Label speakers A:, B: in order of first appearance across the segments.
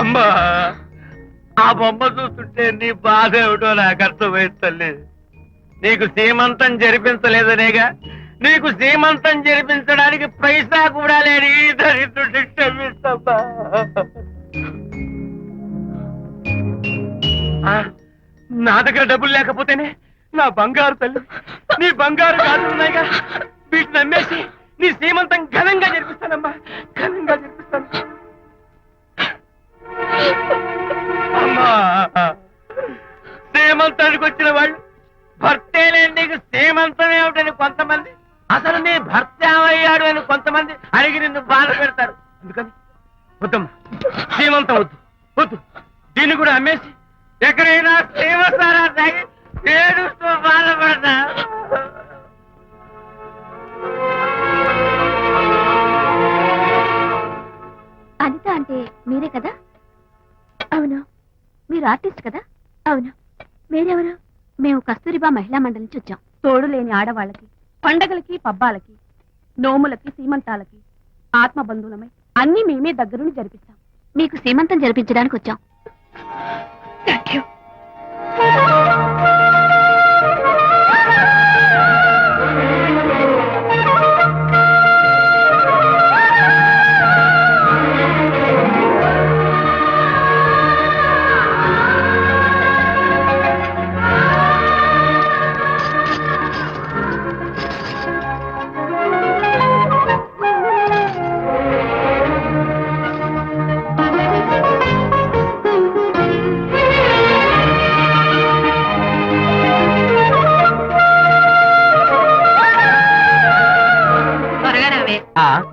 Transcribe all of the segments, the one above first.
A: అమ్మా ఆ బొమ్మ చూస్తుంటే నీ బాధ ఏమిటో నాకు అర్థమైంది తల్లి. నీకు సీమంతం జరిపించలేదనేగా, నీకు సీమంతం జరిపించడానికి పైసా కూడా లేని ఈ దరిద్రుడిని క్షమిస్తమ్మా. నా దగ్గర డబ్బులు లేకపోతేనే నా బంగారు తల్లి, నీ బంగారు గాజులు ఉన్నాయిగా, వీటిని అమ్మేసి నీ సీమంతం ఘనంగా జరిపిస్తానమ్మా, ఘనంగా జరిపిస్తాను. అమ్మా సీమంతానికి వచ్చిన వాళ్ళు భర్తే లేని నీకు సీమంతం ఏమిటని కొంతమంది, అసలు నీ భర్త ఏమయ్యాడు అని కొంతమంది అడిగి నిన్ను బాధ పెడతారు. అందుకని వద్దమ్మా, సీమంతం వద్దు వద్దు. దీన్ని కూడా అమ్మేసి ఎక్కడైనా సీమసారా తాగి ఏడుస్తూ బాధపడతా.
B: అనిత అంటే మీరే కదా? అవును. మీరు ఆర్టిస్ట్ కదా? అవును. మీరెవరు? మేము కస్తూరిబా మహిళా మండలి నుంచి వచ్చాం. తోడు లేని ఆడవాళ్ళకి, పండగలకి, పబ్బాలకి, నోములకి, సీమంతాలకి ఆత్మబంధువులమై అన్ని మేమే దగ్గరుండి జరిపిస్తాం. మీకు సీమంతం జరిపించడానికి వచ్చాం. Thank you.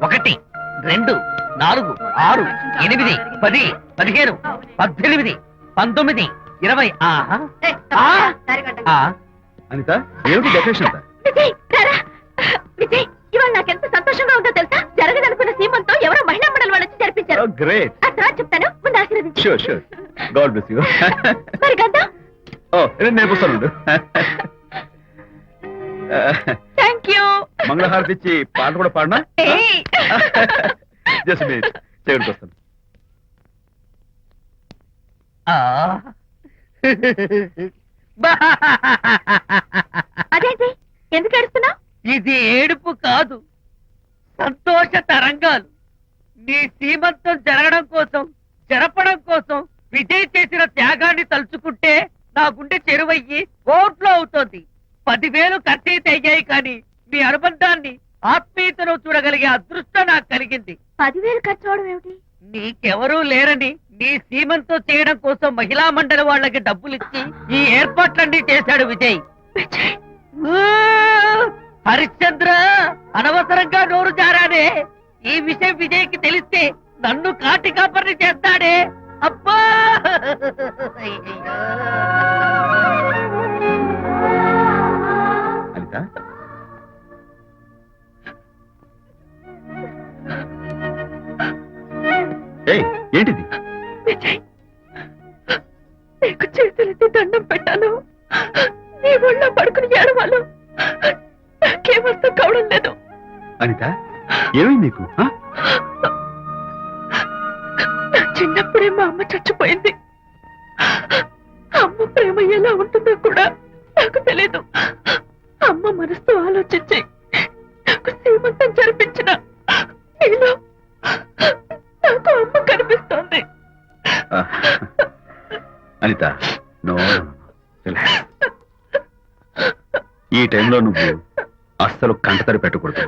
A: ఒకటి, 2, 4, 6, 8, 10, 15, 18, 19, 20.
C: అనిత, ఏమిటి డెకరేషన్ అంతా?
B: విజయ్, రారా. విజయ్, ఇవాళ నాకెంత సంతోషంగా ఉందో తెలుసా? జరగదనుకున్న సీమంతో ఎవరో మహిళా మండలి వాళ్ళు వచ్చి జరిపించారు.
C: గ్రేట్.
B: ఆ తర్వాత చెప్తాను, ముందు ఆశీర్వదించు.
C: Sure sure. God bless you.
B: మరి గంధం?
C: ఓ, నేను వస్తాను.
B: Thank you.
C: మంగళహారతి ఇచ్చి పాట కూడా పాడనా? జస్ట్ మినిట్, చేయడానికి వస్తాను.
B: అదేంటి, ఎందుకు ఏడుస్తున్నావు?
A: ఇది ఏడుపు కాదు, సంతోష తరంగాలు. నీ సీమంతం జరగడం కోసం, జరపడం కోసం విజయ్ చేసిన త్యాగాన్ని తలుచుకుంటే నా గుండె చెరువయ్యి ఓట్లో అవుతోంది. 10,000 ఖర్చయితే అయ్యాయి, కానీ మీ అనుబంధాన్ని, ఆత్మీయతను చూడగలిగే అదృష్టం నాకు కలిగింది.
B: 10,000 ఖర్చు అవడం ఏమిటి?
A: నీకెవరూ లేరని నీ సీమంతో చేయడం కోసం మహిళా మండలి వాళ్ళకి డబ్బులిచ్చి ఈ ఏర్పాట్లన్నీ చేశాడు విజయ్. హరిశ్చంద్ర, అనవసరంగా నోరు జారానే. ఈ విషయం విజయ్కి తెలిస్తే నన్ను కాటి కాపర్ని చేస్తాడే. అబ్బా!
C: అనిత, ఏంటిది?
B: విజయ్, నీకు చేతులెత్తి దండం పెట్టాను. నీ ఒళ్ళో పడుకుని ఏడవాలు. నాకేమర్థం కావడం లేదు.
C: అనిత, ఏమైంది నీకు?
B: నా చిన్నప్పుడే మా అమ్మ చచ్చిపోయింది. అమ్మ ప్రేమ ఎలా ఉంటుందో కూడా నాకు తెలీదు. అమ్మ మనసుతో ఆలోచించి నాకు సీమంతం జరిపించిన నీలో నాకు అమ్మ కనిపిస్తోంది.
C: అనిత, నో, ఈ టైంలో నువ్వు అస్సలు కంటతడి పెట్టకూడదు.